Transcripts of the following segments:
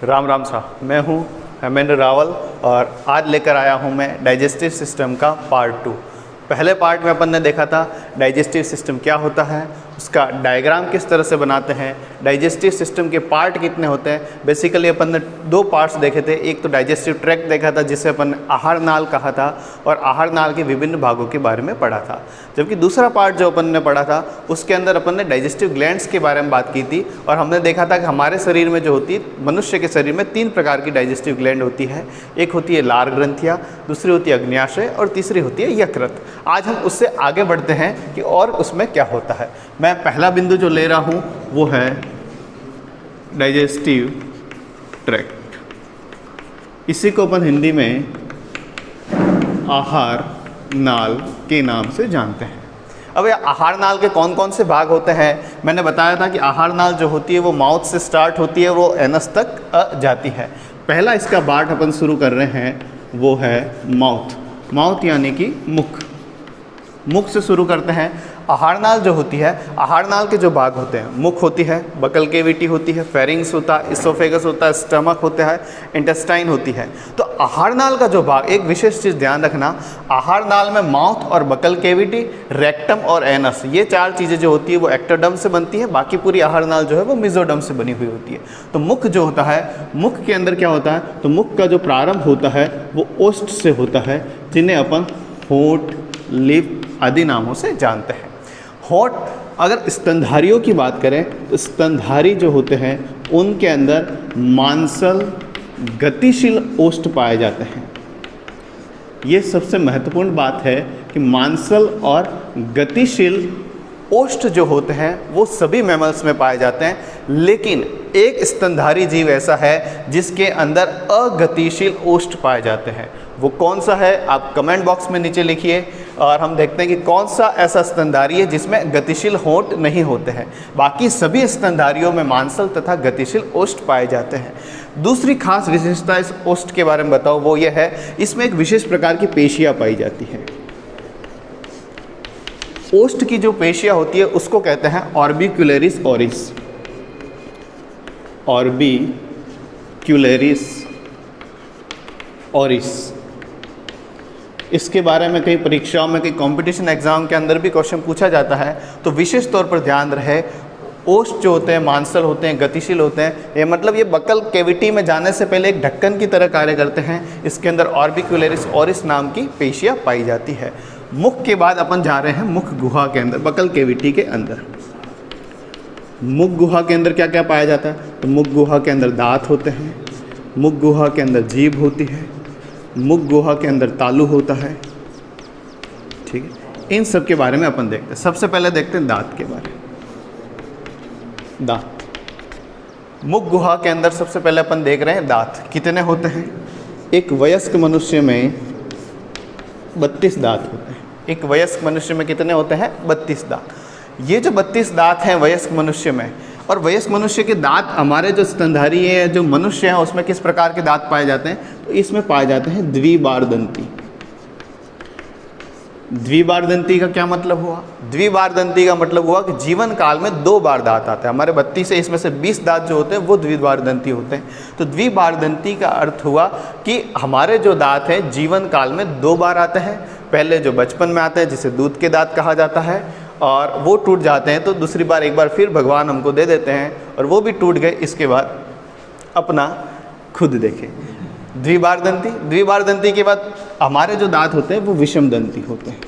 राम राम साहब, मैं हूँ हेमेंद्र रावल और आज लेकर आया हूँ मैं डाइजेस्टिव सिस्टम का पार्ट 2। पहले पार्ट में अपन ने देखा था डाइजेस्टिव सिस्टम क्या होता है, उसका डायग्राम किस तरह से बनाते हैं, डाइजेस्टिव सिस्टम के पार्ट कितने होते हैं। बेसिकली अपन ने दो पार्ट्स देखे थे, एक तो डाइजेस्टिव ट्रैक्ट देखा था जिसे अपन ने आहार नाल कहा था और आहार नाल के विभिन्न भागों के बारे में पढ़ा था। जबकि दूसरा पार्ट जो अपन ने पढ़ा था उसके अंदर अपन ने डाइजेस्टिव ग्लैंड्स के बारे में बात की थी और हमने देखा था कि हमारे शरीर में जो होती है, मनुष्य के शरीर में 3 प्रकार की डाइजेस्टिव ग्लैंड होती है। एक होती है लार ग्रंथियाँ, दूसरी होती है अग्न्याशय और तीसरी होती है यकृत। आज हम उससे आगे बढ़ते हैं कि और उसमें क्या होता है। मैं पहला बिंदु जो ले रहा हूँ वो है डाइजेस्टिव ट्रैक्ट। इसी को अपन हिंदी में आहार नाल के नाम से जानते हैं। अब ये आहार नाल के कौन कौन से भाग होते हैं, मैंने बताया था कि आहार नाल जो होती है वो माउथ से स्टार्ट होती है, वो एनस तक जाती है। पहला इसका पार्ट अपन शुरू कर रहे हैं वो है माउथ। माउथ यानी कि मुख से शुरू करते हैं। आहार नाल जो होती है, आहार नाल के जो भाग होते हैं, मुख होती है, बकल केविटी होती है, फेरिंग्स होता है, इसोफेगस होता है, स्टमक होता है, इंटेस्टाइन होती है। तो आहार नाल का जो भाग, एक विशेष चीज़ ध्यान रखना, आहार नाल में माउथ और बकल केविटी, रेक्टम और एनस, ये 4 चीज़ें जो होती है वो एक्टोडर्म से बनती है। बाकी पूरी आहार नाल जो है वो मेसोडर्म से बनी हुई होती है। तो मुख जो होता है, मुख के अंदर क्या होता है, तो मुख का जो प्रारंभ होता है वो ओष्ठ से होता है, जिन्हें अपन होंठ, लिप आदि नामों से जानते हैं। होंठ, अगर स्तनधारियों की बात करें तो स्तनधारी जो होते हैं उनके अंदर मांसल गतिशील ओष्ठ पाए जाते हैं। ये सबसे महत्वपूर्ण बात है कि मांसल और गतिशील ओष्ठ जो होते हैं वो सभी मैमल्स में पाए जाते हैं, लेकिन एक स्तनधारी जीव ऐसा है जिसके अंदर अगतिशील ओष्ठ पाए जाते हैं। वो कौन सा है आप कमेंट बॉक्स में नीचे लिखिए और हम देखते हैं कि कौन सा ऐसा स्तनधारी है जिसमें गतिशील होंठ नहीं होते हैं। बाकी सभी स्तनधारियों में मांसल तथा गतिशील ओष्ठ पाए जाते हैं। दूसरी खास विशेषता इस ओष्ठ के बारे में बताओ, वो ये है इसमें एक विशेष प्रकार की पेशियाँ पाई जाती हैं। ओष्ठ की जो पेशियाँ होती है उसको कहते हैं ऑर्बिक्युलरिस ओरिस। ऑर्बिक्युलरिस ओरिस, इसके बारे में कई परीक्षाओं में, कई कंपटीशन एग्जाम के अंदर भी क्वेश्चन पूछा जाता है। तो विशेष तौर पर ध्यान रहे, ओष्ठ जो होते हैं मांसल होते हैं, गतिशील होते हैं। ये मतलब ये बकल केविटी में जाने से पहले एक ढक्कन की तरह कार्य करते हैं। इसके अंदर ऑर्बिक्युलरिस ओरिस नाम की पेशियाँ पाई जाती है। मुख के बाद अपन जा रहे हैं मुख गुहा के अंदर, बकल केविटी के अंदर। मुख गुहा के अंदर क्या क्या पाया जाता है, तो मुख गुहा के अंदर दांत होते हैं, मुख गुहा के अंदर जीभ होती है, मुख गुहा के अंदर तालू होता है। ठीक है, इन सब के बारे में अपन देखते हैं। सबसे पहले देखते हैं दांत के बारे में। दांत, मुख गुहा के अंदर सबसे पहले अपन देख रहे हैं दांत कितने होते हैं। एक वयस्क मनुष्य में 32 दांत होते हैं। एक वयस्क मनुष्य में कितने होते हैं, 32 दांत। ये जो 32 दांत हैं वयस्क मनुष्य में, और वयस्क मनुष्य के दांत, हमारे जो स्तनधारी है जो मनुष्य हैं उसमें किस प्रकार के दांत पाए जाते हैं, तो इसमें पाए जाते हैं द्विबारदंती। द्विबारदंती का क्या मतलब हुआ, द्विबारदंती का मतलब हुआ कि जीवन काल में 2 बार दांत आते हैं। हमारे 32 है, इसमें से 20 दांत जो होते हैं वो द्विबारदंती होते हैं। तो द्विबारदंती का अर्थ हुआ कि हमारे जो दांत हैं जीवन काल में 2 बार आते हैं। पहले जो बचपन में आते हैं जिसे दूध के दांत कहा जाता है, और वो टूट जाते हैं, तो दूसरी बार एक बार फिर भगवान हमको दे देते हैं और वो भी टूट गए। इसके बाद अपना खुद देखें। द्विबारदंती, द्विबारदंती के बाद हमारे जो दांत होते हैं वो विषमदंती होते हैं।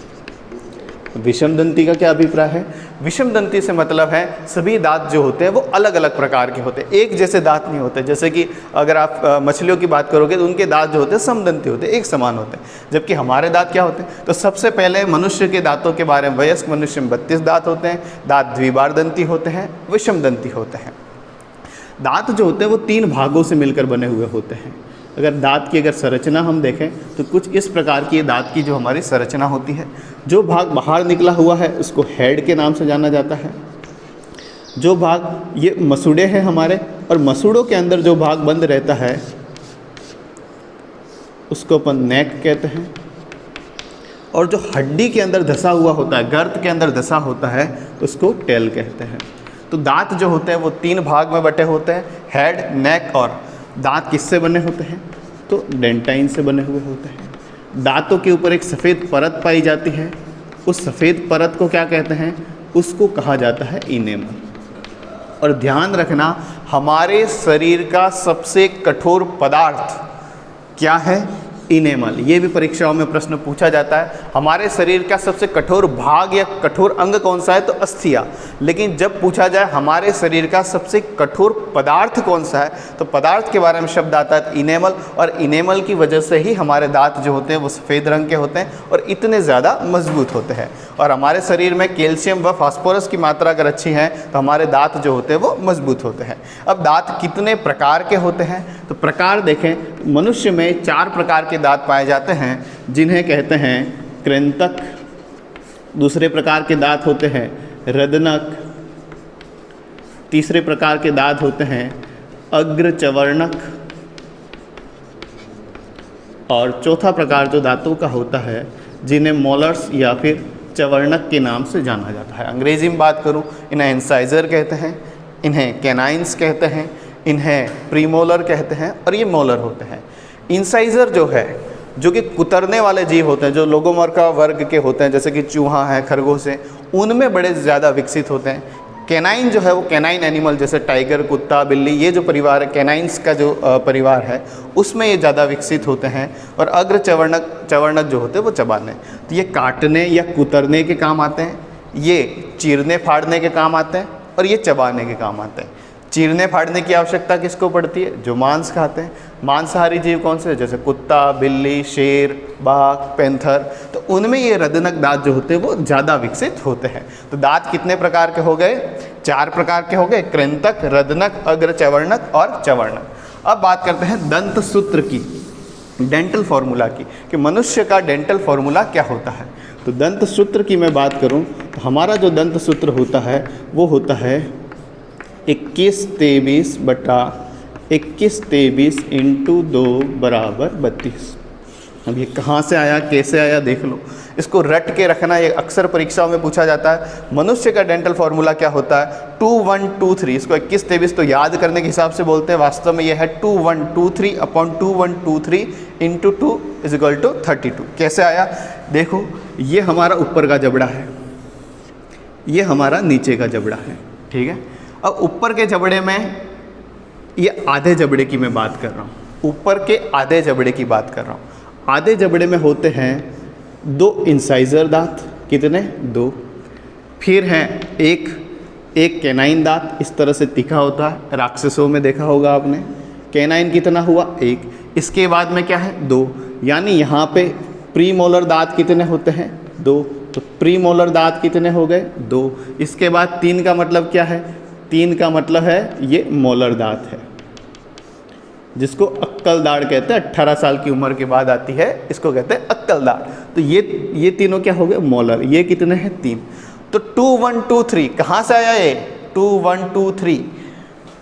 विषमदंती का क्या अभिप्राय है, विषमदंती से मतलब है सभी दांत जो होते हैं वो अलग अलग प्रकार के होते हैं, एक जैसे दांत नहीं होते। जैसे कि अगर आप मछलियों की बात करोगे तो उनके दांत जो होते हैं समदंती होते हैं, एक समान होते हैं, जबकि हमारे दांत क्या होते हैं। तो सबसे पहले मनुष्य के दांतों के बारे में, वयस्क मनुष्य में 32 दांत होते हैं, दांत द्विबारदंती होते हैं, विषमदंती होते हैं। दांत जो होते हैं वो 3 भागों से मिलकर बने हुए होते हैं। अगर दांत की संरचना हम देखें तो कुछ इस प्रकार की दांत की जो हमारी संरचना होती है। जो भाग बाहर निकला हुआ है उसको हेड के नाम से जाना जाता है। जो भाग, ये मसूड़े हैं हमारे, और मसूड़ों के अंदर जो भाग बंद रहता है उसको अपन नेक कहते हैं। और जो हड्डी के अंदर धंसा हुआ होता है, गर्त के अंदर धंसा होता है, उसको टेल कहते हैं। तो दांत जो होते हैं वो 3 भाग में बटे होते हैं, हेड, नेक और दांत किससे बने होते हैं? तो डेंटाइन से बने हुए होते हैं। दांतों के ऊपर एक सफ़ेद परत पाई जाती है, उस सफ़ेद परत को क्या कहते हैं? उसको कहा जाता है इनेमल। और ध्यान रखना, हमारे शरीर का सबसे कठोर पदार्थ क्या है? इनेमल। ये भी परीक्षाओं में प्रश्न पूछा जाता है, हमारे शरीर का सबसे कठोर भाग या कठोर अंग कौन सा है? तो अस्थियाँ। लेकिन जब पूछा जाए हमारे शरीर का सबसे कठोर पदार्थ कौन सा है, तो पदार्थ के बारे में शब्द आता है इनेमल। और इनेमल की वजह से ही हमारे दांत जो होते हैं वो सफ़ेद रंग के होते हैं और इतने ज़्यादा मजबूत होते हैं। और हमारे शरीर में कैल्शियम व फास्फोरस की मात्रा अगर अच्छी है तो हमारे दांत जो होते हैं वो मजबूत होते हैं। अब दांत कितने प्रकार के होते हैं? तो प्रकार देखें, मनुष्य में 4 प्रकार के दांत पाए जाते हैं, जिन्हें कहते हैं कृंतक। दूसरे प्रकार के दांत होते हैं रदनक। तीसरे प्रकार के दांत होते हैं अग्रचवर्णक। और चौथा प्रकार जो दांतों का होता है, जिन्हें मोलर्स या फिर चवर्णक के नाम से जाना जाता है। अंग्रेजी में बात करूं, इन्हें इंसाइजर कहते हैं, इन्हें कैनाइंस कहते हैं, इन्हें प्रीमोलर कहते हैं और ये मोलर होते हैं। इंसाइजर जो है, जो कि कुतरने वाले जीव होते हैं, जो लोगोमर का वर्ग के होते हैं, जैसे कि चूहा है, खरगोश है, उनमें बड़े ज़्यादा विकसित होते हैं। कैनाइन जो है वो कैनाइन एनिमल, जैसे टाइगर, कुत्ता, बिल्ली, ये जो परिवार है कैनाइंस का जो परिवार है, उसमें ये ज़्यादा विकसित होते हैं। और अग्र चवर्णक जो होते हैं वो चबाने, तो ये काटने या कुतरने के काम आते हैं, ये चीरने फाड़ने के काम आते हैं और ये चबाने के काम आते हैं। चीरने फाड़ने की आवश्यकता किसको पड़ती है? जो मांस खाते हैं। मांसाहारी जीव कौन से? जैसे कुत्ता, बिल्ली, शेर, बाघ, पैंथर, तो उनमें ये रदनक दांत जो होते हैं वो ज़्यादा विकसित होते हैं। तो दांत कितने प्रकार के हो गए? 4 प्रकार के हो गए, कृंतक, रदनक, अग्रचवर्णक और चवर्णक। अब बात करते हैं दंत सूत्र की, डेंटल फार्मूला की, कि मनुष्य का डेंटल फार्मूला क्या होता है। तो दंत सूत्र की मैं बात करूं तो हमारा जो दंत सूत्र होता है वो होता है 21-23 बटा 21-23 इंटू 2 बराबर 32। अब ये कहाँ से आया, कैसे आया, देख लो। इसको रट के रखना, ये अक्सर परीक्षाओं में पूछा जाता है। मनुष्य का डेंटल फार्मूला क्या होता है? 2123। इसको 21-23 तो याद करने के हिसाब से बोलते हैं, वास्तव में ये है 2123 upon 2123 into 2 is equal to 32। कैसे आया देखो, ये हमारा ऊपर का जबड़ा है, ये हमारा नीचे का जबड़ा है, ठीक है। अब ऊपर के जबड़े में, ये आधे जबड़े की मैं बात कर रहा हूँ, ऊपर के आधे जबड़े की बात कर रहा हूँ। आधे जबड़े में होते हैं 2 इंसाइजर दांत, कितने? 2। फिर हैं एक कैनाइन दांत, इस तरह से तीखा होता है, राक्षसों में देखा होगा आपने। कैनाइन कितना हुआ? 1। इसके बाद में क्या है? 2। यानी यहाँ पे प्रीमोलर दांत कितने होते हैं? 2। तो प्रीमोलर दांत कितने हो गए? 2। इसके बाद 3 का मतलब क्या है? 3 का मतलब है ये मोलर दांत है, जिसको अक्कल दाढ़ कहते हैं। 18 साल की उम्र के बाद आती है, इसको कहते हैं अक्कल दाढ़। तो ये तीनों क्या हो गए? मोलर। ये कितने हैं? 3। तो 2 1 2 3 कहाँ से आया ये? 2 1 2 3,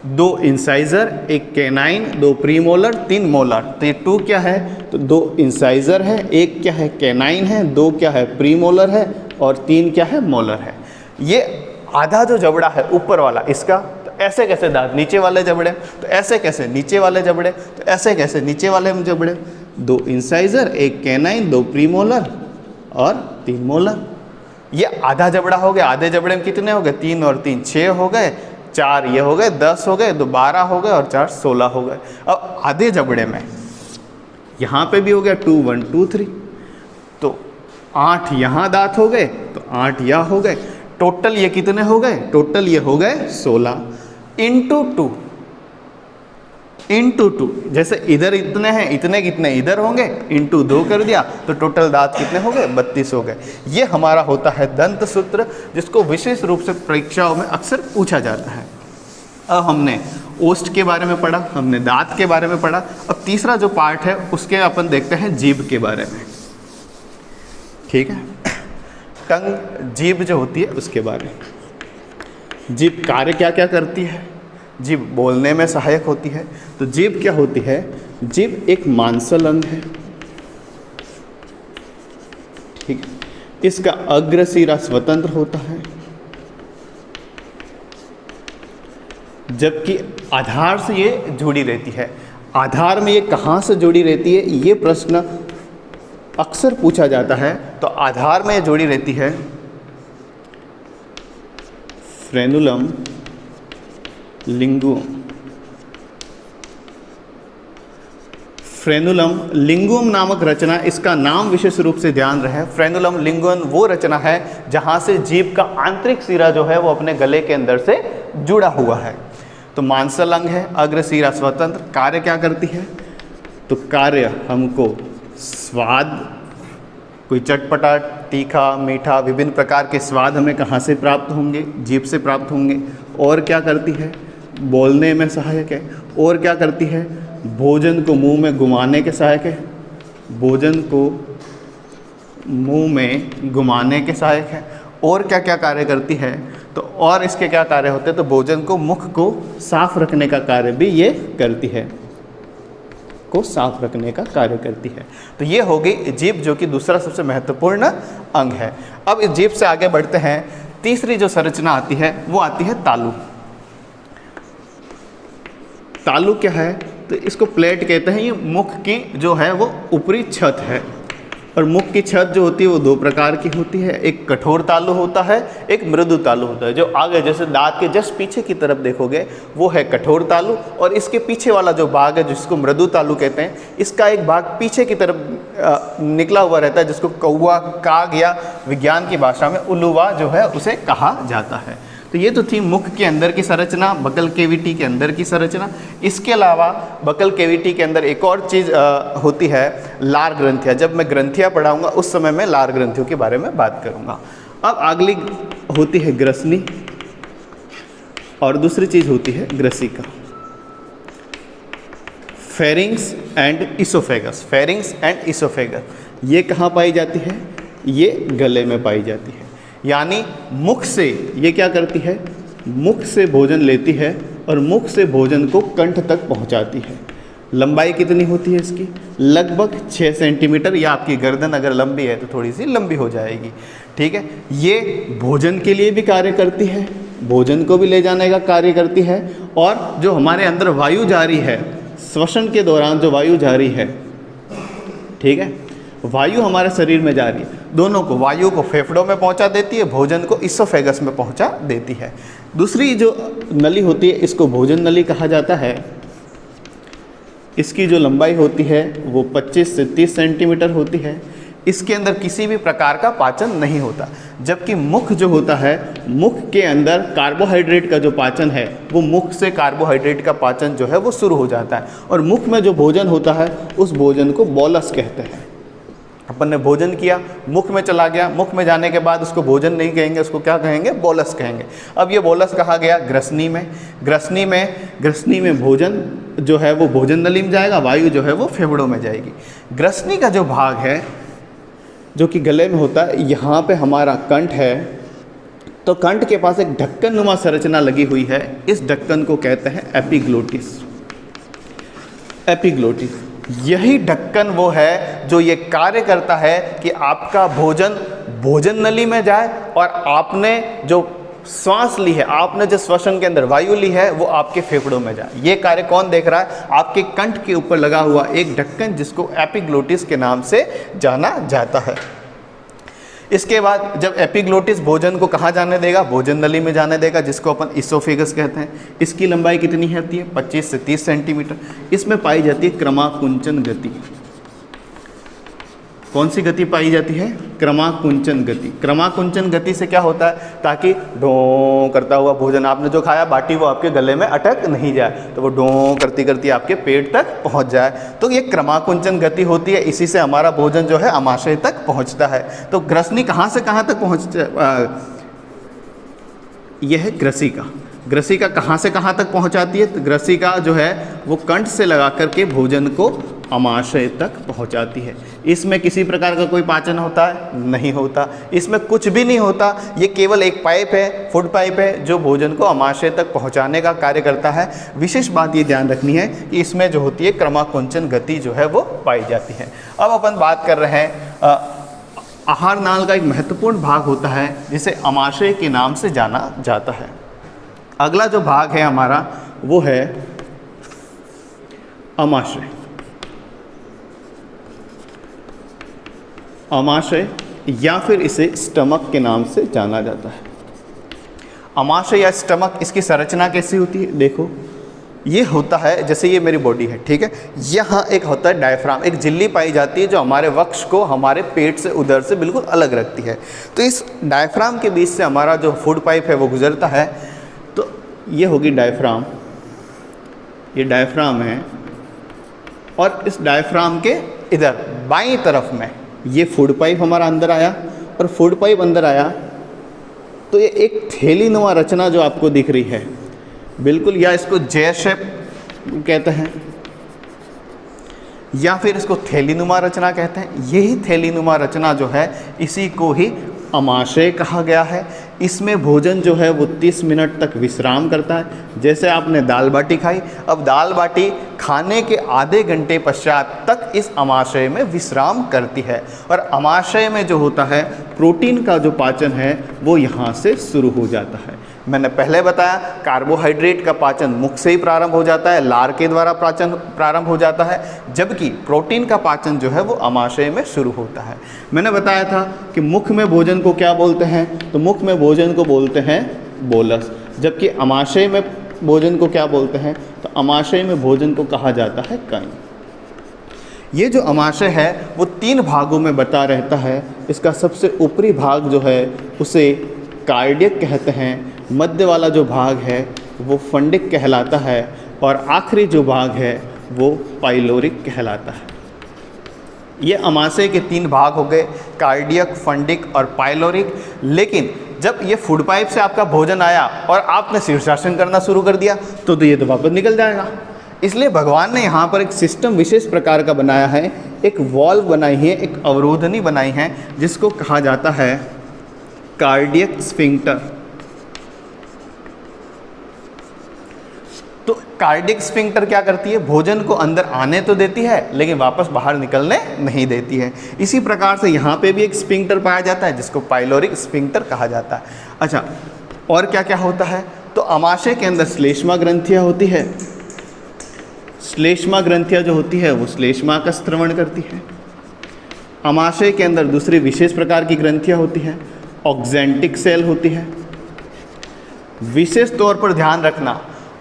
2 इंसाइजर, 1 कैनाइन, 2 प्रीमोलर, 3 मोलर। तो ये 2 क्या है? तो 2 इंसाइजर है, 1 क्या है? कैनाइन है, 2 क्या है? प्रीमोलर है और 3 क्या है? मोलर है। ये आधा जो जबड़ा है ऊपर वाला, इसका तो ऐसे कैसे दांत? नीचे वाले जबड़े तो ऐसे कैसे? नीचे वाले जबड़े तो ऐसे कैसे? नीचे वाले जबड़े। 2 इंसाइजर, 1 कैनाइन, 2 प्रीमोलर और 3 मोलर। ये आधा जबड़ा हो गया। आधे जबड़े में कितने हो गए? 3 और 3 6 हो गए, 4 ये हो गए, 10 हो गए, 2 12 हो गए और 4 16 हो गए। अब आधे जबड़े में यहाँ पे भी हो गया 2 1 2 3, तो 8 यहाँ दांत हो गए, तो 8 यहाँ हो गए। टोटल ये कितने हो गए? टोटल ये हो गए 16 इंटू 2। जैसे इधर इतने हैं, इतने कितने इधर होंगे, इंटू 2 कर दिया, तो टोटल दांत कितने हो गए? 32 हो गए। ये हमारा होता है दंत सूत्र, जिसको विशेष रूप से परीक्षाओं में अक्सर पूछा जाता है। अब हमने ओष्ठ के बारे में पढ़ा, हमने दांत के बारे में पढ़ा। अब तीसरा जो पार्ट है उसके अपन देखते हैं जीभ के बारे में, ठीक है। टंग, जीभ जो होती है उसके बारे में। जीभ कार्य क्या क्या करती है? जीभ बोलने में सहायक होती है। तो जीभ क्या होती है? जीभ एक मांसल अंग है, ठीक है। इसका अग्र सिरा स्वतंत्र होता है, जबकि आधार से ये जुड़ी रहती है। आधार में ये कहाँ से जुड़ी रहती है, ये प्रश्न अक्सर पूछा जाता है। तो आधार में ये जुड़ी रहती है फ्रेनुलम लिंगुम। फ्रेनुलम लिंगुम नामक रचना, इसका नाम विशेष रूप से ध्यान रहे। फ्रेनुलम लिंगुम वो रचना है जहाँ से जीभ का आंतरिक सिरा जो है वो अपने गले के अंदर से जुड़ा हुआ है। तो मांसल अंग है, अग्र सिरा स्वतंत्र। कार्य क्या करती है, तो कार्य हमको स्वाद, कोई चटपटा, तीखा, मीठा, विभिन्न प्रकार के स्वाद हमें कहाँ से प्राप्त होंगे, जीभ से प्राप्त होंगे। और क्या करती है, बोलने में सहायक है। और क्या करती है, भोजन को मुंह में घुमाने के सहायक है। भोजन को मुंह में घुमाने के सहायक है। और क्या क्या कार्य करती है, तो और इसके क्या कार्य होते हैं, तो भोजन को, मुख को साफ रखने का कार्य भी ये करती है, को साफ रखने का कार्य करती है। तो ये हो गई जीभ, जो कि दूसरा सबसे महत्वपूर्ण अंग है। अब इस जीभ से आगे बढ़ते हैं। तीसरी जो संरचना आती है वो आती है तालु। तालु क्या है, तो इसको प्लेट कहते हैं। ये मुख की जो है वो ऊपरी छत है। और मुख की छत जो होती है वो दो प्रकार की होती है, एक कठोर तालु होता है, एक मृदु तालु होता है। जो आगे जैसे दांत के जस्ट पीछे की तरफ देखोगे वो है कठोर तालु, और इसके पीछे वाला जो भाग है जिसको मृदु तालु कहते हैं, इसका एक भाग पीछे की तरफ निकला हुआ रहता है, जिसको कौवा, काग या विज्ञान की भाषा में उलुवा जो है उसे कहा जाता है। तो ये तो थी मुख के अंदर की संरचना, बकल केविटी के अंदर की संरचना। इसके अलावा बकल केविटी के अंदर एक और चीज़ होती है, लार ग्रंथियाँ। जब मैं ग्रंथियाँ पढ़ाऊँगा उस समय मैं लार ग्रंथियों के बारे में बात करूँगा। अब अगली होती है ग्रसनी, और दूसरी चीज़ होती है ग्रसिका। Pharynx and oesophagus. Pharynx and oesophagus ये कहाँ पाई जाती है, ये गले में पाई जाती है। यानी मुख से ये क्या करती है, मुख से भोजन लेती है और मुख से भोजन को कंठ तक पहुंचाती है। लंबाई कितनी होती है इसकी, लगभग 6 सेंटीमीटर, या आपकी गर्दन अगर लंबी है तो थोड़ी सी लंबी हो जाएगी, ठीक है। ये भोजन के लिए भी कार्य करती है, भोजन को भी ले जाने का कार्य करती है। और जो हमारे अंदर वायु जा रही है, श्वसन के दौरान जो वायु जा रही है, ठीक है, वायु हमारे शरीर में जा रही है, दोनों को, वायु को फेफड़ों में पहुंचा देती है, भोजन को इसोफेगस में पहुंचा देती है। दूसरी जो नली होती है इसको भोजन नली कहा जाता है। इसकी जो लंबाई होती है वो 25 से 30 सेंटीमीटर होती है। इसके अंदर किसी भी प्रकार का पाचन नहीं होता, जबकि मुख जो होता है, मुख के अंदर कार्बोहाइड्रेट का जो पाचन है वो मुख से कार्बोहाइड्रेट का पाचन जो है वो शुरू हो जाता है। और मुख में जो भोजन होता है उस भोजन को बोलस कहते हैं। अपन ने भोजन किया, मुख में चला गया, मुख में जाने के बाद उसको भोजन नहीं कहेंगे, उसको क्या कहेंगे, बोलस कहेंगे। अब ये बोलस कहा गया ग्रसनी में। ग्रसनी में भोजन जो है वो भोजन नली में जाएगा, वायु जो है वो फेफड़ों में जाएगी। ग्रसनी का जो भाग है जो कि गले में होता है, यहाँ पे हमारा कंठ है, तो कंठ के पास एक ढक्कन नुमा संरचना लगी हुई है। इस ढक्कन को कहते हैं एपिग्लोटिस। एपिग्लोटिस यही ढक्कन वो है जो ये कार्य करता है कि आपका भोजन भोजन नली में जाए और आपने जो श्वास ली है, आपने जो श्वसन के अंदर वायु ली है वो आपके फेफड़ों में जाए। ये कार्य कौन देख रहा है, आपके कंठ के ऊपर लगा हुआ एक ढक्कन जिसको एपिग्लोटिस के नाम से जाना जाता है। इसके बाद जब एपिग्लोटिस भोजन को कहाँ जाने देगा, भोजन नली में जाने देगा, जिसको अपन इसोफेगस कहते हैं। इसकी लंबाई कितनी होती है, 25 से 30 सेंटीमीटर। इसमें पाई जाती है क्रमाकुंचन गति। कौन सी गति पाई जाती है, क्रमाकुंचन गति। क्रमाकुंचन गति से क्या होता है, ताकि डों करता हुआ भोजन आपने जो खाया बाटी वो आपके गले में अटक नहीं जाए, तो वो डों करती करती आपके पेट तक पहुंच जाए। तो ये क्रमाकुंचन गति होती है, इसी से हमारा भोजन जो है आमाशय तक पहुंचता है। तो ग्रसनी कहाँ से कहाँ तक यह है ग्रसिका। ग्रसिका कहाँ से कहाँ तक पहुँचाती है, तो ग्रसिका जो है वो कंठ से लगा करके भोजन को आमाशय तक पहुंचाती है। इसमें किसी प्रकार का कोई पाचन होता है, नहीं होता। इसमें कुछ भी नहीं होता, ये केवल एक पाइप है, फूड पाइप है, जो भोजन को आमाशय तक पहुंचाने का कार्य करता है। विशेष बात ये ध्यान रखनी है कि इसमें जो होती है क्रमाकुंचन गति जो है वो पाई जाती है। अब अपन बात कर रहे हैं आहार नाल का एक महत्वपूर्ण भाग होता है जिसे आमाशय के नाम से जाना जाता है। अगला जो भाग है हमारा वो है अमाशय, अमाशय या फिर इसे स्टमक के नाम से जाना जाता है। अमाशय या स्टमक, इसकी संरचना कैसी होती है? देखो ये होता है, जैसे ये मेरी बॉडी है, ठीक है, यहाँ एक होता है डायफ्राम, एक झिल्ली पाई जाती है जो हमारे वक्ष को हमारे पेट से, उदर से बिल्कुल अलग रखती है। तो इस डायफ्राम के बीच से हमारा जो फूड पाइप है वो गुजरता है। तो ये होगी डायफ्राम, ये डायफ्राम है, और इस डायफ्राम के इधर बाईं तरफ में ये फूड पाइप हमारा अंदर आया, और फूड पाइप अंदर आया तो ये एक थैलीनुमा रचना जो आपको दिख रही है बिल्कुल, या इसको जे शेप कहते हैं या फिर इसको थैलीनुमा रचना कहते हैं। यही थैलीनुमा रचना जो है इसी को ही अमाशय कहा गया है। इसमें भोजन जो है वो 30 मिनट तक विश्राम करता है। जैसे आपने दाल बाटी खाई, अब दाल बाटी खाने के आधे घंटे पश्चात तक इस अमाशय में विश्राम करती है, और अमाशय में जो होता है प्रोटीन का जो पाचन है वो यहाँ से शुरू हो जाता है। मैंने पहले बताया कार्बोहाइड्रेट का पाचन मुख से ही प्रारंभ हो जाता है, लार के द्वारा पाचन प्रारंभ हो जाता है, जबकि प्रोटीन का पाचन जो है वो अमाशय में शुरू होता है। मैंने बताया था कि मुख में भोजन को क्या बोलते हैं, तो मुख में भोजन को बोलते हैं बोलस, जबकि अमाशय में भोजन को क्या बोलते हैं, तो अमाशय में भोजन को कहा जाता है काइन। ये जो अमाशय है वो 3 भागों में बता रहता है। इसका सबसे ऊपरी भाग जो है उसे कार्डियक कहते हैं, मध्य वाला जो भाग है वो फंडिक कहलाता है, और आखिरी जो भाग है वो पाइलोरिक कहलाता है। ये अमाशय के 3 भाग हो गए, कार्डियक, फंडिक और पाइलोरिक। लेकिन जब ये फूड पाइप से आपका भोजन आया और आपने शीर्षासन करना शुरू कर दिया तो ये तो वापस निकल जाएगा। इसलिए भगवान ने यहाँ पर एक सिस्टम विशेष प्रकार का बनाया है, एक वॉल्व बनाई है, एक अवरोधनी बनाई है, जिसको कहा जाता है कार्डियक स्फिंक्टर। तो कार्डियक स्फिंक्टर क्या करती है, भोजन को अंदर आने तो देती है लेकिन वापस बाहर निकलने नहीं देती है। इसी प्रकार से यहाँ पे भी एक स्फिंक्टर पाया जाता है जिसको पाइलोरिक स्फिंक्टर कहा जाता है। अच्छा, और क्या क्या होता है, तो अमाशय के अंदर श्लेष्मा ग्रंथियाँ होती है। श्लेष्मा ग्रंथियाँ जो होती है वो श्लेष्मा का स्त्रवण करती है। अमाशय के अंदर दूसरी विशेष प्रकार की ग्रंथियाँ होती हैं, ऑक्जेंटिक सेल होती है। विशेष तौर पर ध्यान रखना,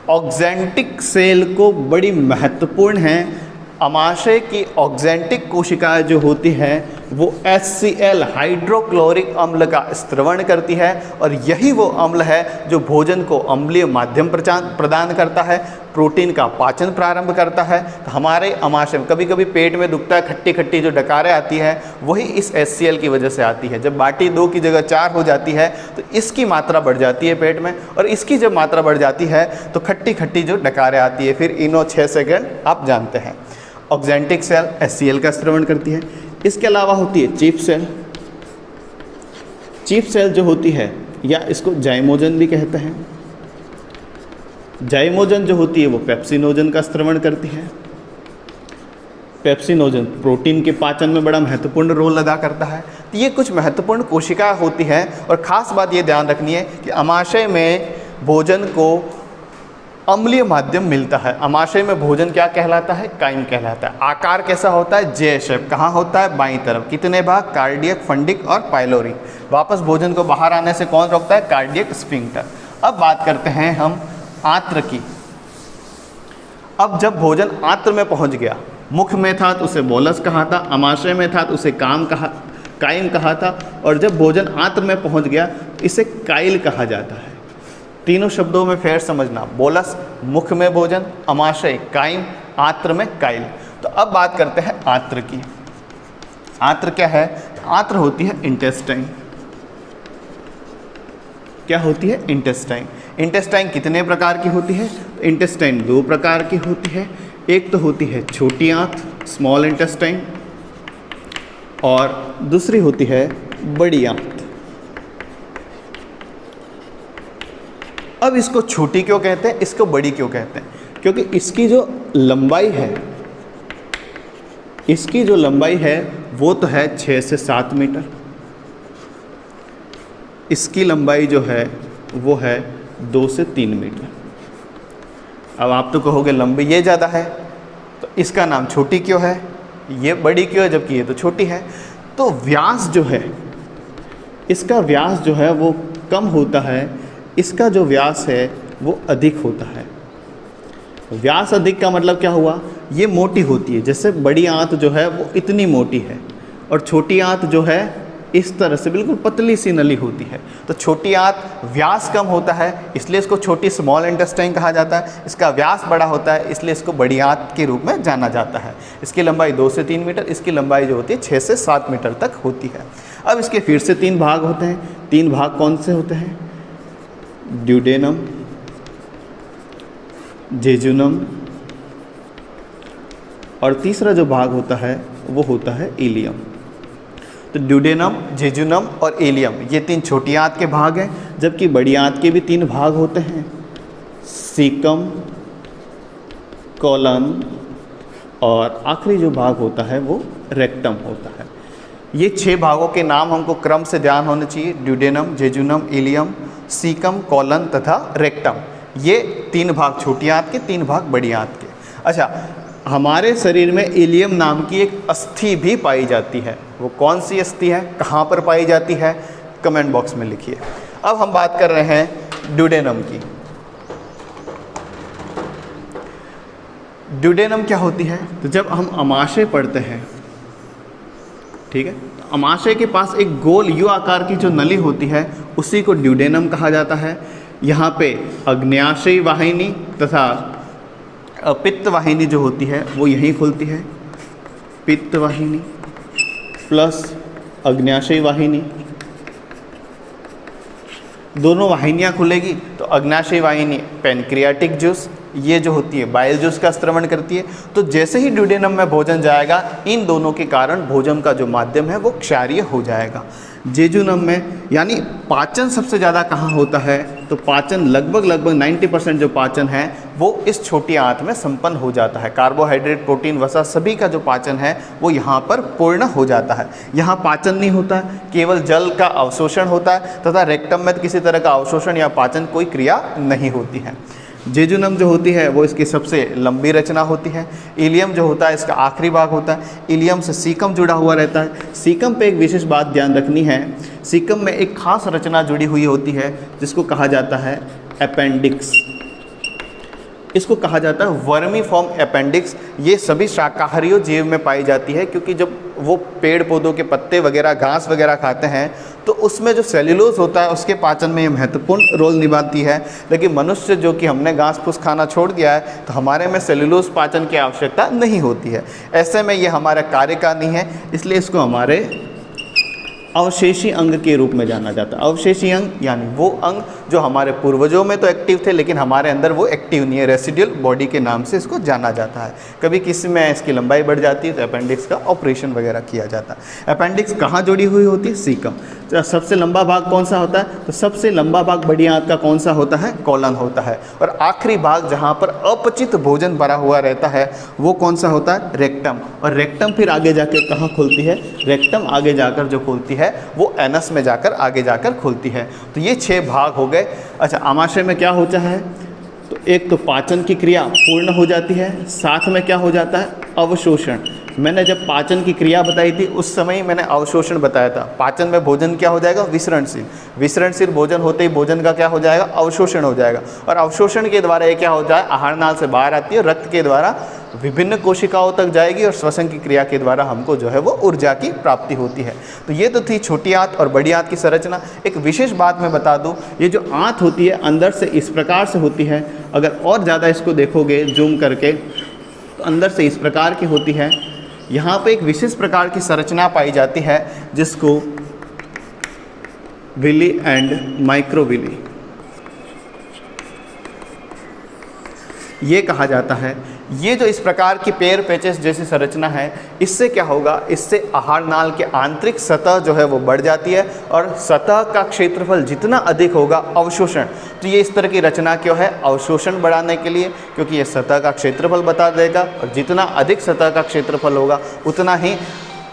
ऑक्जेंटिक सेल को बड़ी महत्वपूर्ण है। अमाशय की ऑक्जेंटिक कोशिकाएं जो होती हैं वो HCl हाइड्रोक्लोरिक अम्ल का स्त्रवण करती है, और यही वो अम्ल है जो भोजन को अम्लीय माध्यम प्रदान करता है, प्रोटीन का पाचन प्रारंभ करता है। तो हमारे अमाशय में कभी कभी पेट में दुखता है, खट्टी खट्टी जो डकारें आती है वही इस HCl की वजह से आती है। जब बाटी 2 की जगह 4 हो जाती है तो इसकी मात्रा बढ़ जाती है पेट में, और इसकी जब मात्रा बढ़ जाती है तो खट्टी खट्टी जो डकारें आती है, फिर इनो 6 सेकेंड आप जानते हैं। ऑक्जेंटिक सेल HCl का स्त्रवण करती है। इसके अलावा होती है चीफ सेल। चीफ सेल जो होती है, या इसको जाइमोजन भी कहते हैं, जाइमोजन जो होती है वो पेप्सिनोजन का स्त्रवण करती है। पेप्सिनोजन प्रोटीन के पाचन में बड़ा महत्वपूर्ण रोल अदा करता है। तो ये कुछ महत्वपूर्ण कोशिका होती है, और ख़ास बात ये ध्यान रखनी है कि अमाशय में भोजन को अम्लीय माध्यम मिलता है। अमाशय में भोजन क्या कहलाता है, काइम कहलाता है। आकार कैसा होता है, जे शेप। कहाँ होता है, बाईं तरफ। कितने भाग, कार्डियक, फंडिक और पाइलोरिक। वापस भोजन को बाहर आने से कौन रोकता है, कार्डियक स्फिंक्टर। अब बात करते हैं हम आंत्र की। अब जब भोजन आंत्र में पहुंच गया, मुख में था तो उसे बोलस कहा था, अमाशय में था तो उसे काइम कहा था, और जब भोजन आंत्र में पहुंच गया इसे काइल कहा जाता है। तीनों शब्दों में फेर समझना, बोलस मुख में भोजन, अमाशय काइम, आंत्र में काइल। तो अब बात करते हैं आंत्र की। आंत्र क्या है, आंत्र होती है इंटेस्टाइन। क्या होती है, इंटेस्टाइन। इंटेस्टाइन कितने प्रकार की होती है, इंटेस्टाइन 2 प्रकार की होती है। एक तो होती है छोटी आंत, स्मॉल इंटेस्टाइन, और दूसरी होती है बड़ी आंत। अब इसको छोटी क्यों कहते हैं, इसको बड़ी क्यों कहते हैं, क्योंकि इसकी जो लंबाई है, इसकी जो लंबाई है वो तो है 6 से 7 मीटर। इसकी लंबाई जो है वो है 2 से 3 मीटर। अब आप तो कहोगे लंबी ये ज़्यादा है, तो इसका नाम छोटी क्यों है, ये बड़ी क्यों है जबकि ये तो छोटी है। तो व्यास जो है, इसका व्यास जो है वो कम होता है, इसका जो व्यास है वो अधिक होता है। व्यास अधिक का मतलब क्या हुआ, ये मोटी होती है, जैसे बड़ी आंत जो है वो इतनी मोटी है और छोटी आंत जो है इस तरह से बिल्कुल पतली सी नली होती है। तो छोटी आंत व्यास कम होता है इसलिए इसको छोटी स्मॉल इंटेस्टाइन कहा जाता है, इसका व्यास बड़ा होता है इसलिए इसको बड़ी आंत के रूप में जाना जाता है। इसकी लंबाई 2 से 3 मीटर, इसकी लंबाई जो होती है 6 से 7 मीटर तक होती है। अब इसके फिर से 3 भाग होते हैं। 3 भाग कौन से होते हैं, ड्यूडेनम, जेजुनम और तीसरा जो भाग होता है वो होता है इलियम। तो ड्यूडेनम, जेजुनम और इलियम ये 3 छोटी आंत के भाग हैं, जबकि बड़ी आंत के भी 3 भाग होते हैं, सीकम, कोलन और आखिरी जो भाग होता है वो रेक्टम होता है। ये 6 भागों के नाम हमको क्रम से ध्यान होने चाहिए, duodenum, jejunum, ileum, caecum, colon तथा रेक्टम। ये 3 भाग छोटी आंत के, 3 भाग बड़ी आंत के। अच्छा, हमारे शरीर में इलियम नाम की एक अस्थि भी पाई जाती है। वो कौन सी अस्थि है, कहाँ पर पाई जाती है, कमेंट बॉक्स में लिखिए। अब हम बात कर रहे हैं ड्यूडेनम की। ड्यूडेनम क्या होती है, तो जब हम अमाशय पढ़ते हैं, ठीक है, तो अमाशय के पास एक गोल यू आकार की जो नली होती है उसी को ड्यूडेनम कहा जाता है। यहाँ पे अग्न्याशयी वाहिनी तथा पित्त वाहिनी जो होती है वो यहीं खुलती है, पित्त वाहिनी प्लस अग्न्याशयी वाहिनी, दोनों वाहिनियाँ खुलेगी तो अग्न्याशयी वाहिनी पैनक्रियाटिक जूस, ये जो होती है बाइल जूस का स्त्रवण करती है। तो जैसे ही ड्यूडेनम में भोजन जाएगा, इन दोनों के कारण भोजन का जो माध्यम है वो क्षारीय हो जाएगा। जेजुनम में यानी पाचन सबसे ज़्यादा कहाँ होता है, तो पाचन लगभग 90% जो पाचन है वो इस छोटी आंत में संपन्न हो जाता है। कार्बोहाइड्रेट, प्रोटीन, वसा सभी का जो पाचन है वो यहाँ पर पूर्ण हो जाता है। यहाँ पाचन नहीं होता है, केवल जल का अवशोषण होता है तथा रेक्टम में किसी तरह का अवशोषण या पाचन कोई क्रिया नहीं होती है। जेजुनम जो होती है वो इसकी सबसे लंबी रचना होती है। इलियम जो होता है इसका आखिरी भाग होता है। इलियम से सीकम जुड़ा हुआ रहता है। सीकम पे एक विशेष बात ध्यान रखनी है, सीकम में एक खास रचना जुड़ी हुई होती है जिसको कहा जाता है अपेंडिक्स। इसको कहा जाता है वर्मी फॉर्म अपेंडिक्स। ये सभी शाकाहारी जीव में पाई जाती है, क्योंकि जब वो पेड़ पौधों के पत्ते वगैरह, घास वगैरह खाते हैं तो उसमें जो सेल्यूलोज होता है उसके पाचन में ये महत्वपूर्ण रोल निभाती है। लेकिन मनुष्य जो कि हमने घास फूस खाना छोड़ दिया है तो हमारे में सेल्यूलोज पाचन की आवश्यकता नहीं होती है। ऐसे में ये हमारा कार्य का नहीं है, इसलिए इसको हमारे अवशेषी अंग के रूप में जाना जाता है। अवशेषी अंग यानी वो अंग जो हमारे पूर्वजों में तो एक्टिव थे लेकिन हमारे अंदर वो एक्टिव नहीं है, रेसिडुअल बॉडी के नाम से इसको जाना जाता है। कभी किसी में इसकी लंबाई बढ़ जाती है तो अपेंडिक्स का ऑपरेशन वगैरह किया जाता है। अपेंडिक्स कहाँ जुड़ी हुई होती है, सीकम। तो सबसे लंबा भाग कौन सा होता है, तो सबसे लंबा भाग बड़ी आंत का कौन सा होता है, कोलन होता है। और आखिरी भाग जहाँ पर अपचित भोजन भरा हुआ रहता है वो कौन सा होता है, रेक्टम। और रेक्टम फिर आगे जाकर कहाँ खुलती है, रेक्टम आगे जाकर जो खुलती है वो एनस में जाकर आगे जाकर खुलती है। तो ये 6 भाग हो गए। अच्छा, आमाशय में क्या होता है, तो एक तो पाचन की क्रिया पूर्ण हो जाती है, साथ में क्या हो जाता है, अवशोषण। मैंने जब पाचन की क्रिया बताई थी उस समय ही मैंने अवशोषण बताया था। पाचन में भोजन क्या हो जाएगा, विसरणशील। विसरणशील भोजन होते ही भोजन का क्या हो जाएगा, अवशोषण हो जाएगा। और अवशोषण के द्वारा ये क्या हो जाए, आहार नाल से बाहर आती है, रक्त के द्वारा विभिन्न कोशिकाओं तक जाएगी और श्वसन की क्रिया के द्वारा हमको जो है वो ऊर्जा की प्राप्ति होती है। तो ये तो थी छोटी आंत और बड़ी आंत की संरचना। एक विशेष बात मैं बता दूं, ये जो आंत होती है अंदर से इस प्रकार से होती है। अगर और ज़्यादा इसको देखोगे जूम करके तो अंदर से इस प्रकार की होती है। यहाँ पे एक विशेष प्रकार की संरचना पाई जाती है जिसको विली एंड माइक्रोविली ये कहा जाता है। ये जो इस प्रकार की पेयर पेचेस जैसी संरचना है, इससे क्या होगा, इससे आहार नाल के आंतरिक सतह जो है वो बढ़ जाती है और सतह का क्षेत्रफल जितना अधिक होगा, अवशोषण। तो ये इस तरह की रचना क्यों है, अवशोषण बढ़ाने के लिए, क्योंकि ये सतह का क्षेत्रफल बता देगा और जितना अधिक सतह का क्षेत्रफल होगा उतना ही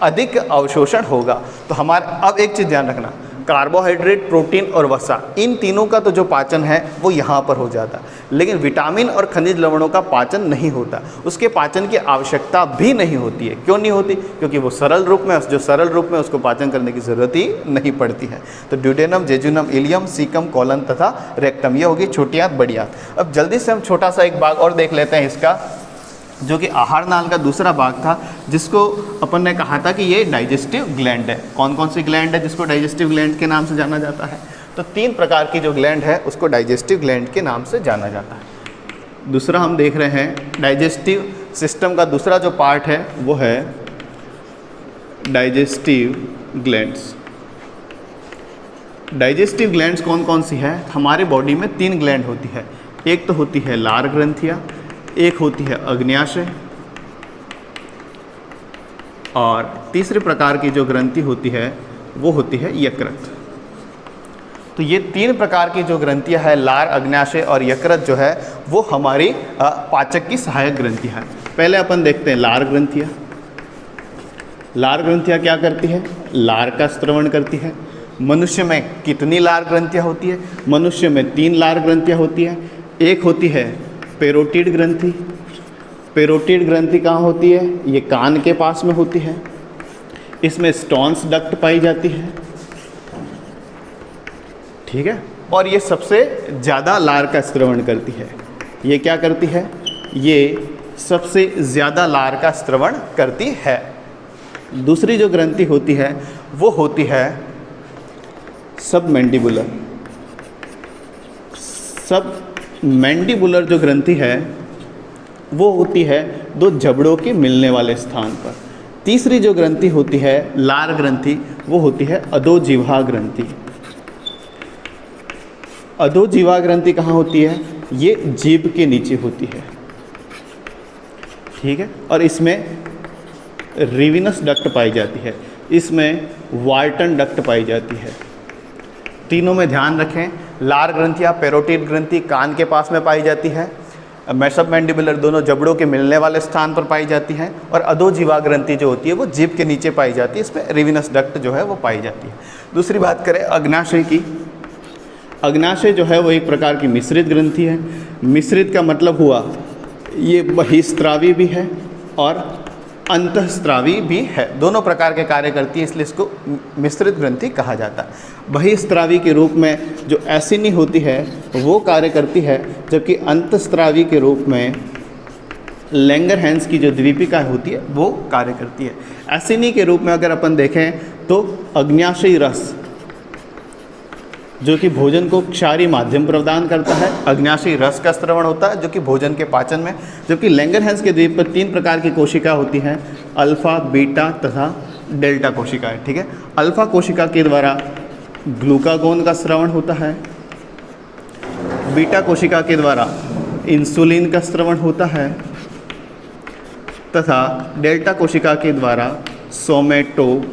अधिक अवशोषण होगा। तो हमारे अब एक चीज़ ध्यान रखना, कार्बोहाइड्रेट, प्रोटीन और वसा, इन तीनों का तो जो पाचन है वो यहाँ पर हो जाता, लेकिन विटामिन और खनिज लवणों का पाचन नहीं होता, उसके पाचन की आवश्यकता भी नहीं होती है। क्यों नहीं होती? क्योंकि वो सरल रूप में, जो सरल रूप में उसको पाचन करने की ज़रूरत ही नहीं पड़ती है। तो duodenum, jejunum, ileum, caecum, colon तथा रेक्टम, ये होगी छोटी आंत, बड़ी आंत। अब जल्दी से हम छोटा सा एक भाग और देख लेते हैं इसका, जो कि आहार नाल का दूसरा भाग था, जिसको अपन ने कहा था कि ये डाइजेस्टिव ग्लैंड है। कौन कौन सी ग्लैंड है जिसको डाइजेस्टिव ग्लैंड के नाम से जाना जाता है? तो 3 प्रकार की जो ग्लैंड है उसको डाइजेस्टिव ग्लैंड के नाम से जाना जाता है। दूसरा हम देख रहे हैं डाइजेस्टिव सिस्टम का दूसरा जो पार्ट है वो है डाइजेस्टिव ग्लैंड्स। डाइजेस्टिव ग्लैंड्स कौन कौन सी है? हमारे बॉडी में 3 ग्लैंड होती है। एक तो होती है लार ग्रंथियाँ, एक होती है अग्न्याशय, और तीसरे प्रकार की जो ग्रंथि होती है वो होती है यकृत। तो ये 3 प्रकार की जो ग्रंथियां है, लार, अग्न्याशय और यकृत, जो है वो हमारी पाचक की सहायक ग्रंथियां हैं। पहले अपन देखते हैं लार ग्रंथियां। लार ग्रंथियां क्या करती है? लार का स्त्रवण करती है। मनुष्य में कितनी लार ग्रंथियां होती है? मनुष्य में 3 लार ग्रंथियां होती है। एक होती है पेरोटिड ग्रंथि। पेरोटिड ग्रंथि कहाँ होती है? ये कान के पास में होती है। इसमें स्टोन्स डक्ट पाई जाती है, ठीक है, और ये सबसे ज़्यादा लार का स्त्रवण करती है। ये क्या करती है? ये सबसे ज़्यादा लार का स्त्रवण करती है। दूसरी जो ग्रंथि होती है वो होती है सबमैंडिबुलर। सबमैंडिबुलर जो ग्रंथि है वो होती है 2 जबड़ों के मिलने वाले स्थान पर। तीसरी जो ग्रंथि होती है लार ग्रंथि, वो होती है अधोजिह्वा ग्रंथि। अधोजिह्वा ग्रंथि कहाँ होती है? ये जीभ के नीचे होती है, ठीक है, और इसमें रिविनस डक्ट पाई जाती है, इसमें वार्टन डक्ट पाई जाती है। तीनों में ध्यान रखें, लार ग्रंथियाँ पेरोटिड ग्रंथि कान के पास में पाई जाती है, सबमैंडिबुलर दोनों जबड़ों के मिलने वाले स्थान पर पाई जाती है, और अधोजिह्वा ग्रंथि जो होती है वो जीभ के नीचे पाई जाती है, इसमें रिविनस डक्ट जो है वो पाई जाती है। दूसरी बात करें अग्न्याशय की। अग्न्याशय जो है वो एक प्रकार की मिश्रित ग्रंथि है। मिश्रित का मतलब हुआ ये बहिस्त्रावी भी है और अंतःस्त्रावी भी है, दोनों प्रकार के कार्य करती है, इसलिए इसको मिश्रित ग्रंथि कहा जाता है। बहिस्त्रावी के रूप में जो एसिनी होती है वो कार्य करती है, जबकि अंतःस्त्रावी के रूप में लैंगरहैंस की जो द्वीपिका होती है वो कार्य करती है। एसिनी के रूप में अगर अपन देखें तो अग्न्याशयी रस जो कि भोजन को क्षारीय माध्यम प्रदान करता है, अग्न्याशयी रस का स्त्रवण होता है जो कि भोजन के पाचन में, जबकि लैंगरहैंस के द्वीप पर 3 प्रकार की कोशिका होती हैं, अल्फा, बीटा तथा डेल्टा कोशिकाएं, ठीक है। अल्फा कोशिका के द्वारा ग्लूकागोन का स्त्रवण होता है, बीटा कोशिका के द्वारा इंसुलिन का स्त्रवण होता है तथा डेल्टा कोशिका के द्वारा सोमेटोस्टेटिन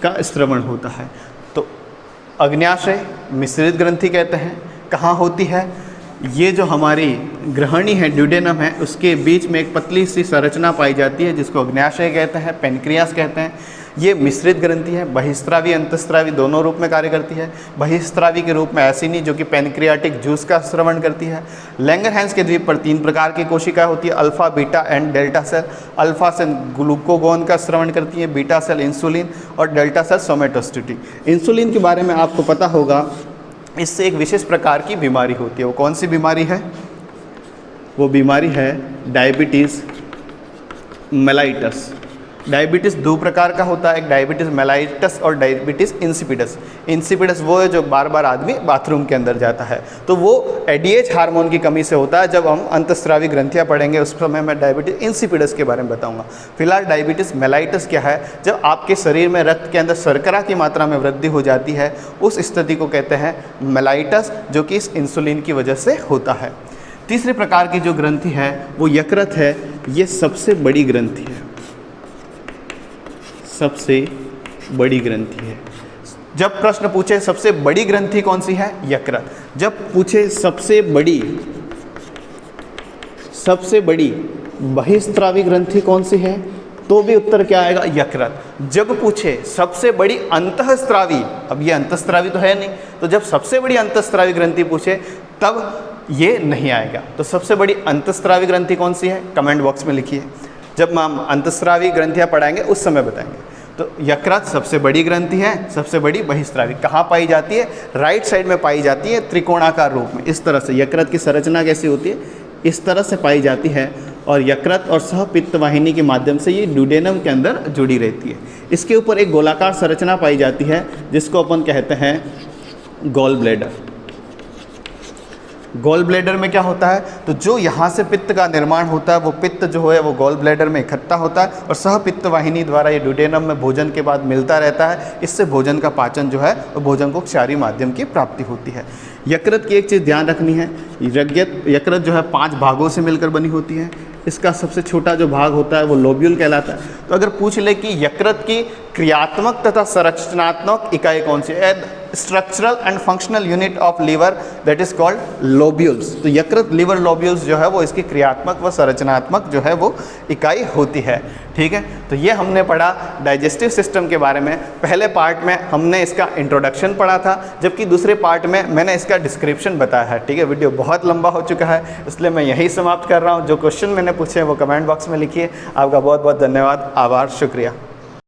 का स्त्रवण होता है। तो अग्न्याशय मिश्रित ग्रंथि कहते हैं। कहाँ होती है? ये जो हमारी ग्रहणी है, ड्यूडेनम है, उसके बीच में एक पतली सी संरचना पाई जाती है जिसको अग्न्याशय कहते हैं, पेनक्रियास कहते हैं। ये मिश्रित ग्रंथि है, बहिस्त्रावी अंतःस्त्रावी दोनों रूप में कार्य करती है। बहिस्त्रावी के रूप में एसिनी जो कि पेनक्रियाटिक जूस का स्त्रवण करती है। लैंगरहैंस के द्वीप पर 3 प्रकार की कोशिका होती है, alpha, beta and delta cell. Alpha cell glucagon का स्त्रवण करती है, बीटा सेल इंसुलिन और डेल्टा सेल सोमेटोस्टेटिन। इंसुलिन के बारे में आपको पता होगा, इससे एक विशेष प्रकार की बीमारी होती है। वो कौन सी बीमारी है? वो बीमारी है डायबिटीज़ मेलाइटस। डायबिटीज़ 2 प्रकार का होता है, एक डायबिटीज़ मेलाइटस और डायबिटीज़ इंसिपिडस। इंसिपिडस वो है जो बार बार आदमी बाथरूम के अंदर जाता है, तो वो एडीएच हार्मोन की कमी से होता है। जब हम अंतःस्रावी ग्रंथियाँ पढ़ेंगे उस समय मैं डायबिटीज़ इंसिपिडस के बारे में बताऊंगा। फिलहाल डायबिटीज़ मेलाइटस क्या है? जब आपके शरीर में रक्त के अंदर शर्करा की मात्रा में वृद्धि हो जाती है, उस स्थिति को कहते हैं मेलाइटस, जो कि इस इंसुलिन की वजह से होता है। तीसरे प्रकार की जो ग्रंथि है वो यकृत है। ये सबसे बड़ी ग्रंथि है, सबसे बड़ी ग्रंथि है। जब प्रश्न पूछे सबसे बड़ी ग्रंथि कौन सी है? यकृत। जब पूछे सबसे बड़ी बहिस्त्रावी ग्रंथि कौन सी है, तो भी उत्तर क्या आएगा, यकृत। जब पूछे सबसे बड़ी अंतःस्रावी, अब ये अंतःस्रावी तो है नहीं, तो जब सबसे बड़ी अंतःस्रावी ग्रंथि पूछे तब ये नहीं आएगा। तो सबसे बड़ी अंतःस्रावी ग्रंथि कौन सी है, कमेंट बॉक्स में लिखिए। जब हम अंतःस्रावी ग्रंथियाँ पढ़ाएंगे उस समय बताएंगे। तो यकृत सबसे बड़ी ग्रंथि है, सबसे बड़ी बहिस्रावी। कहाँ पाई जाती है, राइट साइड में पाई जाती है, त्रिकोणाकार रूप में। इस तरह से यकृत की संरचना कैसी होती है, इस तरह से पाई जाती है, और यकृत और सहपित्त वाहिनी के माध्यम से ये ड्यूडेनम के अंदर जुड़ी रहती है। इसके ऊपर एक गोलाकार संरचना पाई जाती है जिसको अपन कहते हैं गॉल ब्लैडर। गॉल ब्लैडर में क्या होता है, तो जो यहाँ से पित्त का निर्माण होता है वो पित्त जो है वो गॉल ब्लैडर में इकट्ठा होता है और सहपित्त वाहिनी द्वारा ये ड्यूडेनम में भोजन के बाद मिलता रहता है। इससे भोजन का पाचन जो है वो भोजन को क्षारीय माध्यम की प्राप्ति होती है। यकृत की एक चीज़ ध्यान रखनी है, यकृत जो है 5 भागों से मिलकर बनी होती है। इसका सबसे छोटा जो भाग होता है वो लोब्यूल कहलाता है। तो अगर पूछ ले कि यकृत की क्रियात्मक तथा संरचनात्मक इकाई कौन सी है, structural and functional unit of liver that is called lobules. तो यकृत लीवर लोब्यूल्स जो है वो इसकी क्रियात्मक व संरचनात्मक जो है वो इकाई होती है। ठीक है, तो ये हमने पढ़ा डाइजेस्टिव सिस्टम के बारे में। पहले पार्ट में हमने इसका इंट्रोडक्शन पढ़ा था, जबकि दूसरे पार्ट में मैंने इसका डिस्क्रिप्शन बताया है। ठीक है, वीडियो बहुत लंबा हो चुका है इसलिए मैं यही समाप्त कर रहा हूँ। जो क्वेश्चन मैंने पूछे हैं वो कमेंट बॉक्स में लिखिए। आपका बहुत बहुत धन्यवाद, आभार, शुक्रिया।